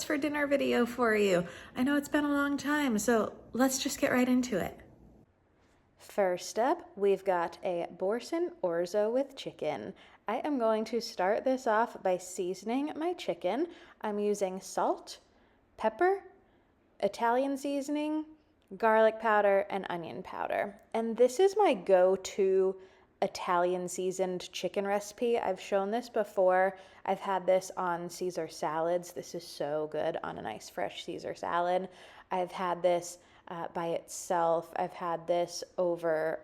for dinner video for you. I know it's been a long time, so let's just get right into it. First up, we've got a Borson orzo with chicken. I am going to start this off by seasoning my chicken. I'm using salt, pepper, Italian seasoning, garlic powder, and onion powder. And this is my go-to Italian seasoned chicken recipe. I've shown this before. I've had this on Caesar salads. This is so good on a nice fresh Caesar salad. I've had this by itself. I've had this over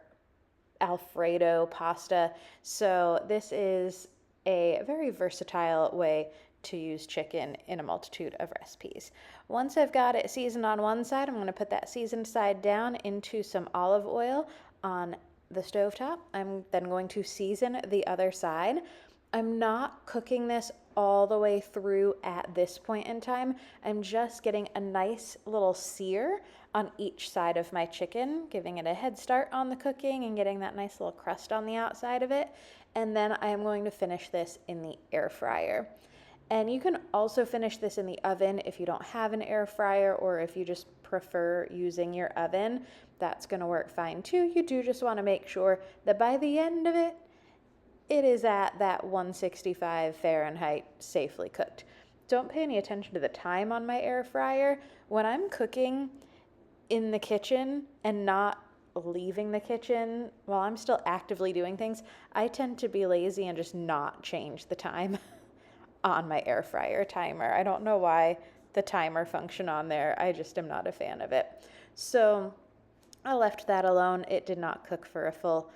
Alfredo pasta. So this is a very versatile way to use chicken in a multitude of recipes. Once I've got it seasoned on one side, I'm going to put that seasoned side down into some olive oil on the stovetop. I'm then going to season the other side. I'm not cooking this all the way through at this point in time. I'm just getting a nice little sear on each side of my chicken, giving it a head start on the cooking and getting that nice little crust on the outside of it. And then I am going to finish this in the air fryer. And you can also finish this in the oven if you don't have an air fryer, or if you just prefer using your oven. That's going to work fine too. You do just want to make sure that by the end of it, it is at that 165 Fahrenheit safely cooked. Don't pay any attention to the time on my air fryer. When I'm cooking in the kitchen and not leaving the kitchen while I'm still actively doing things, I tend to be lazy and just not change the time on my air fryer timer. I don't know why the timer function on there. I just am not a fan of it. So I left that alone. It did not cook for a full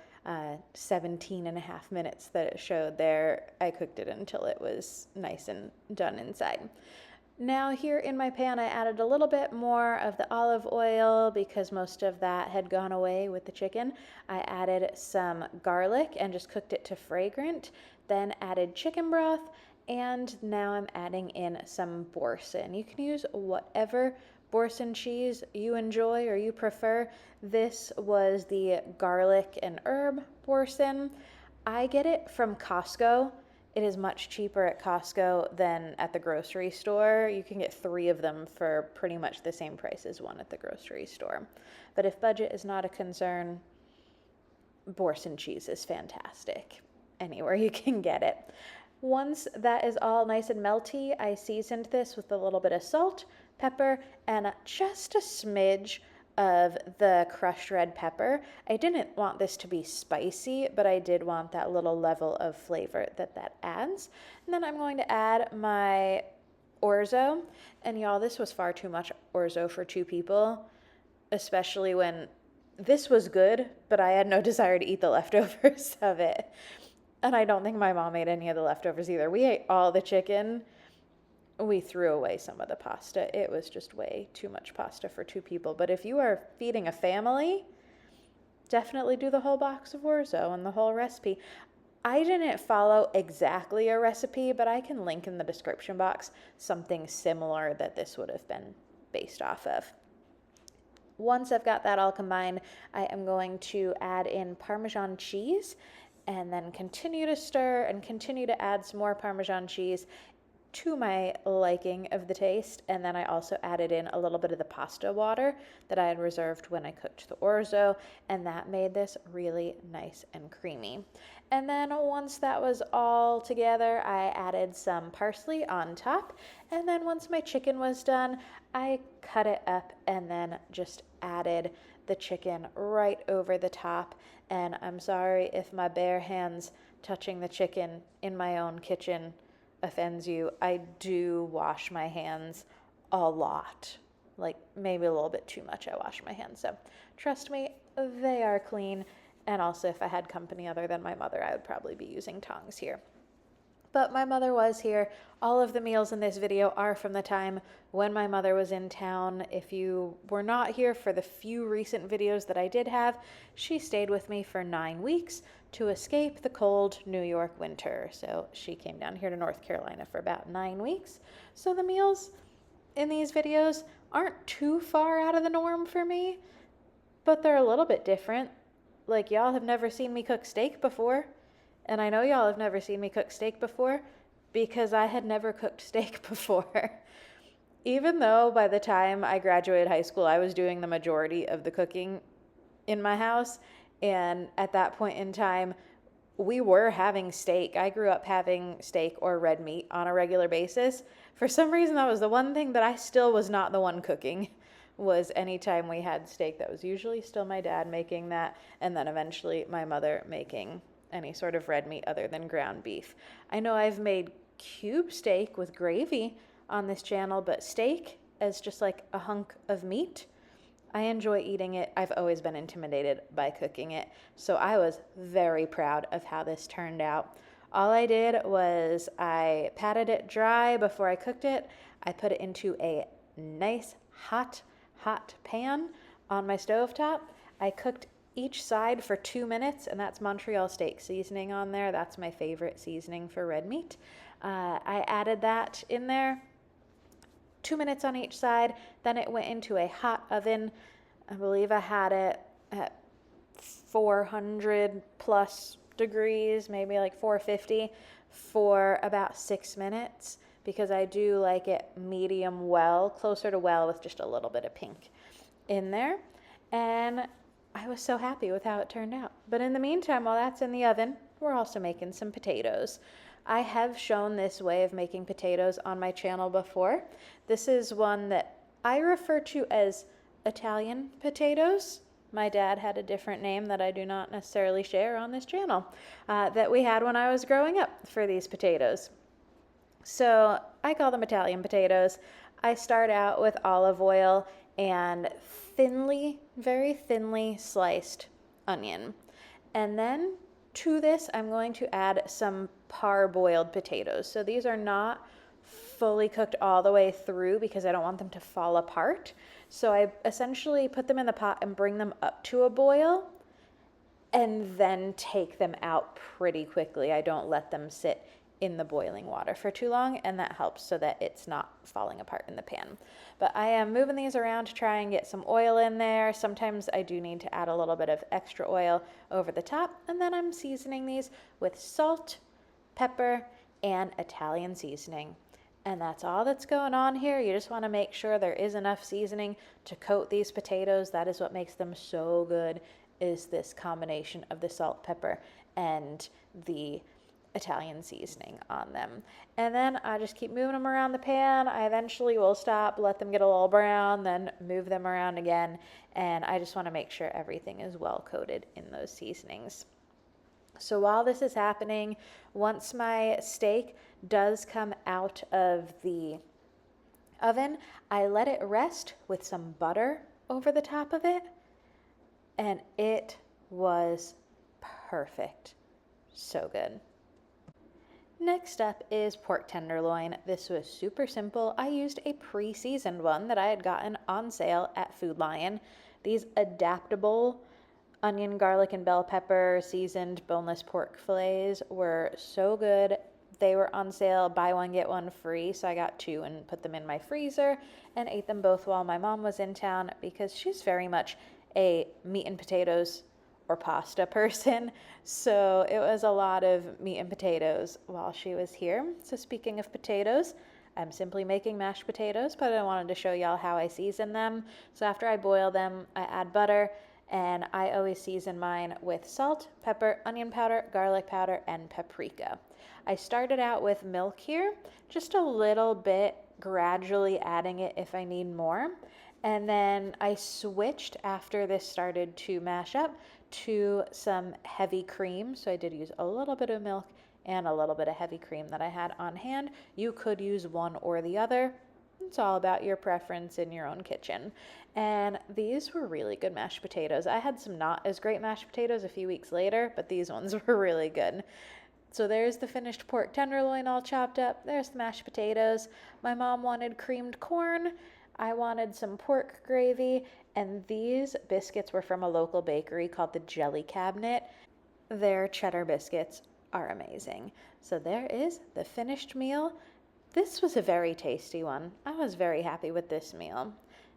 17 and a half minutes that it showed there. I cooked it until it was nice and done inside. Now here in my pan, I added a little bit more of the olive oil because most of that had gone away with the chicken. I added some garlic and just cooked it to fragrant, then added chicken broth, and now I'm adding in some Borson. You can use whatever Borson cheese you enjoy or you prefer. This was the garlic and herb Borson. I get it from Costco. It is much cheaper at Costco than at the grocery store. You can get 3 of them for pretty much the same price as one at the grocery store. But if budget is not a concern, Borson cheese is fantastic anywhere you can get it. Once that is all nice and melty, I seasoned this with a little bit of salt, pepper, and just a smidge of the crushed red pepper. I didn't want this to be spicy, but I did want that little level of flavor that adds. And then I'm going to add my orzo. And y'all, this was far too much orzo for 2 people, especially when this was good, but I had no desire to eat the leftovers of it. And I don't think my mom ate any of the leftovers either. We ate all the chicken. We threw away some of the pasta. It was just way too much pasta for 2 people. But if you are feeding a family, definitely do the whole box of orzo and the whole recipe. I didn't follow exactly a recipe, but I can link in the description box something similar that this would have been based off of. Once I've got that all combined, I am going to add in Parmesan cheese and then continue to stir and continue to add some more Parmesan cheese to my liking of the taste. And then I also added in a little bit of the pasta water that I had reserved when I cooked the orzo, and that made this really nice and creamy. And then once that was all together, I added some parsley on top. And then once my chicken was done, I cut it up and then just added the chicken right over the top. And I'm sorry if my bare hands touching the chicken in my own kitchen offends you. I do wash my hands a lot, like maybe a little bit too much. I wash my hands, so trust me, they are clean. And also, if I had company other than my mother, I would probably be using tongs here. But my mother was here. All of the meals in this video are from the time when my mother was in town. If you were not here for the few recent videos that I did have, she stayed with me for 9 weeks to escape the cold New York winter. So she came down here to North Carolina for about 9 weeks. So the meals in these videos aren't too far out of the norm for me, but they're a little bit different. Like, y'all have never seen me cook steak before. And I know y'all have never seen me cook steak before because I had never cooked steak before. Even though by the time I graduated high school, I was doing the majority of the cooking in my house, and at that point in time, we were having steak. I grew up having steak or red meat on a regular basis. For some reason, that was the one thing that I still was not the one cooking, was anytime we had steak. That was usually still my dad making that, and then eventually my mother making any sort of red meat other than ground beef. I know I've made cube steak with gravy on this channel, but steak as just like a hunk of meat, I enjoy eating it. I've always been intimidated by cooking it, so I was very proud of how this turned out. All I did was I patted it dry before I cooked it. I put it into a nice hot pan on my stovetop. I cooked each side for 2 minutes, and that's Montreal steak seasoning on there. That's my favorite seasoning for red meat. I added that in there. 2 minutes on each side. Then it went into a hot oven. I believe I had it at 400 plus degrees, maybe like 450, for about 6 minutes, because I do like it medium well, closer to well, with just a little bit of pink in there. And I was so happy with how it turned out. But in the meantime, while that's in the oven, we're also making some potatoes. I have shown this way of making potatoes on my channel before. This is one that I refer to as Italian potatoes. My dad had a different name that I do not necessarily share on this channel that we had when I was growing up for these potatoes. So I call them Italian potatoes. I start out with olive oil and very thinly sliced onion. And then to this, I'm going to add some parboiled potatoes. So these are not fully cooked all the way through because I don't want them to fall apart. So I essentially put them in the pot and bring them up to a boil and then take them out pretty quickly. I don't let them sit in the boiling water for too long, and that helps so that it's not falling apart in the pan. But I am moving these around to try and get some oil in there. Sometimes I do need to add a little bit of extra oil over the top, and then I'm seasoning these with salt, pepper, and Italian seasoning. And that's all that's going on here. You just want to make sure there is enough seasoning to coat these potatoes. That is what makes them so good, is this combination of the salt, pepper, and the Italian seasoning on them. And then I just keep moving them around the pan. I eventually will stop, let them get a little brown, then move them around again. And I just want to make sure everything is well coated in those seasonings. So while this is happening, once my steak does come out of the oven, I let it rest with some butter over the top of it, and it was perfect. So good. Next up is pork tenderloin. This was super simple. I used a pre-seasoned one that I had gotten on sale at Food Lion. These adaptable onion, garlic, and bell pepper seasoned boneless pork fillets were so good. They were on sale, buy one, get one free. So I got 2 and put them in my freezer and ate them both while my mom was in town, because she's very much a meat and potatoes or pasta person. So it was a lot of meat and potatoes while she was here. So speaking of potatoes, I'm simply making mashed potatoes, but I wanted to show y'all how I season them. So after I boil them, I add butter, and I always season mine with salt, pepper, onion powder, garlic powder, and paprika. I started out with milk here, just a little bit, gradually adding it if I need more. And then I switched after this started to mash up to some heavy cream. So I did use a little bit of milk and a little bit of heavy cream that I had on hand. You could use one or the other. It's all about your preference in your own kitchen. And these were really good mashed potatoes. I had some not as great mashed potatoes a few weeks later, but these ones were really good. So there's the finished pork tenderloin all chopped up. There's the mashed potatoes. My mom wanted creamed corn. I wanted some pork gravy, and these biscuits were from a local bakery called the Jelly Cabinet. Their cheddar biscuits are amazing. So there is the finished meal. This was a very tasty one. I was very happy with this meal.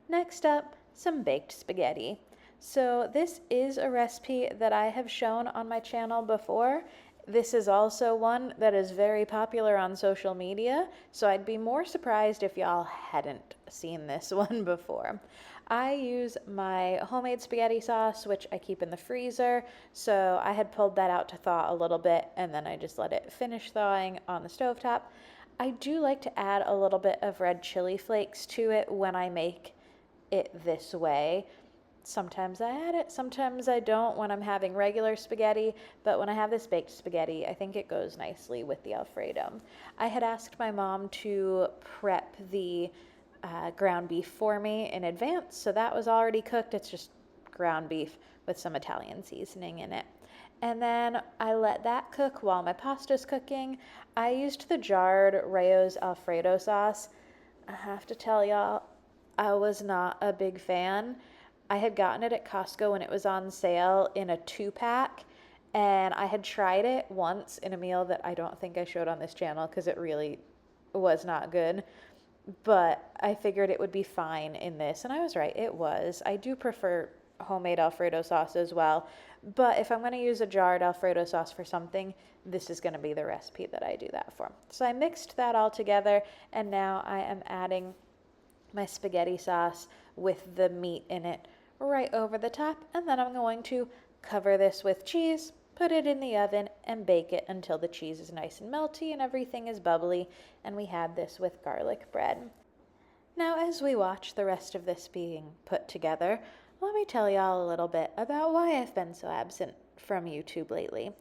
Next up, some baked spaghetti. So this is a recipe that I have shown on my channel before. This is also one that is very popular on social media, so I'd be more surprised if y'all hadn't seen this one before. I use my homemade spaghetti sauce, which I keep in the freezer, so I had pulled that out to thaw a little bit, and then I just let it finish thawing on the stovetop. I do like to add a little bit of red chili flakes to it when I make it this way. Sometimes I add it, sometimes I don't when I'm having regular spaghetti, but when I have this baked spaghetti, I think it goes nicely with the Alfredo. I had asked my mom to prep the ground beef for me in advance, so that was already cooked. It's just ground beef with some Italian seasoning in it. And then I let that cook while my pasta's cooking. I used the jarred Rayo's Alfredo sauce. I have to tell y'all, I was not a big fan. I had gotten it at Costco when it was on sale in a 2-pack, and I had tried it once in a meal that I don't think I showed on this channel because it really was not good, but I figured it would be fine in this, and I was right, it was. I do prefer homemade Alfredo sauce as well, but if I'm going to use a jarred Alfredo sauce for something, this is going to be the recipe that I do that for. So I mixed that all together, and now I am adding my spaghetti sauce with the meat in it right over the top, and then I'm going to cover this with cheese, put it in the oven, and bake it until the cheese is nice and melty and everything is bubbly, and we had this with garlic bread. Now, as we watch the rest of this being put together, let me tell y'all a little bit about why I've been so absent from YouTube lately.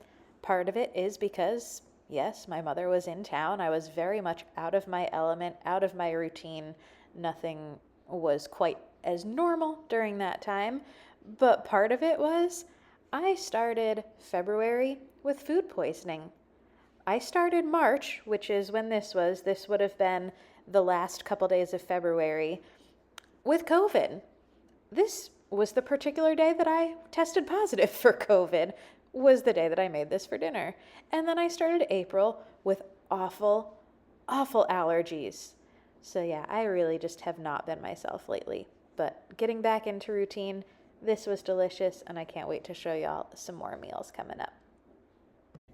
Part of it is because, yes, my mother was in town. I was very much out of my element, out of my routine. Nothing was quite as normal during that time, but part of it was I started February with food poisoning. I started March, which is when this would have been the last couple days of February, with COVID. This was the particular day that I tested positive for COVID, was the day that I made this for dinner. And then I started April with awful, awful allergies. So yeah, I really just have not been myself lately. But getting back into routine, this was delicious, and I can't wait to show y'all some more meals coming up.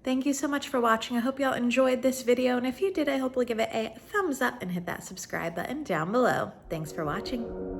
Thank you so much for watching. I hope y'all enjoyed this video, and if you did, I hope you'll give it a thumbs up and hit that subscribe button down below. Thanks for watching.